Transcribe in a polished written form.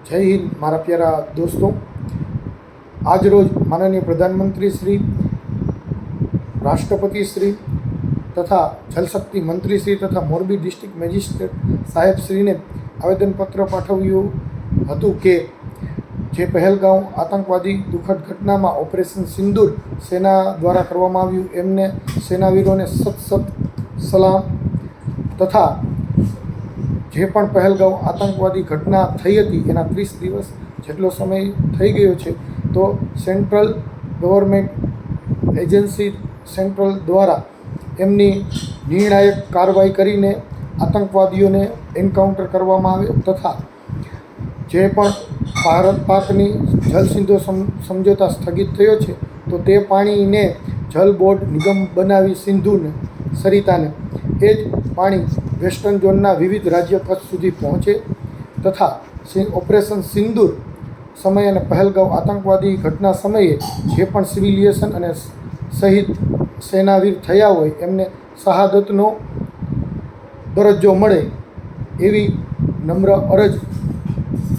જય હિન્દ મારા પ્યારા દોસ્તો। આજ રોજ માનનીય પ્રધાનમંત્રી શ્રી, રાષ્ટ્રપતિ શ્રી તથા જલશક્તિ મંત્રી શ્રી તથા મોરબી ડિસ્ટ્રિક્ટ મેજિસ્ટ્રેટ સાહેબ શ્રીને આવેદનપત્ર પાઠવ્યું હતું કે જે પહેલગામ આતંકવાદી દુઃખદ ઘટનામાં ઓપરેશન સિંદૂર સેના દ્વારા કરવામાં આવ્યું એમને સેનાવીરોને સત સલામ તથા જે પણ પહેલગામ આતંકવાદી ઘટના થઈ હતી એના 30 દિવસ જેટલો સમય થઈ ગયો છે, તો સેન્ટ્રલ ગવર્મેન્ટ એજન્સી સેન્ટ્રલ દ્વારા એમની નિર્ણાયક કાર્યવાહી કરીને આતંકવાદીઓને એન્કાઉન્ટર કરવામાં આવે તથા જે પણ ભારત પાકની જલ સિંધુ સમજોતા સ્થગિત થયો છે તો તે પાણીને જલ બોર્ડ નિગમ બનાવી સિંધુને સરિતાને એ જ પાણી વેસ્ટર્ન ઝોનના વિવિધ રાજ્ય કચ્છ સુધી પહોંચે તથા ઓપરેશન સિંદૂર સમયે અને પહેલગામ આતંકવાદી ઘટના સમયે જે પણ સિવિલિયન અને શહીદ સેનાવીર થયા હોય એમને શહાદતનો દરજ્જો મળે એવી નમ્ર અરજ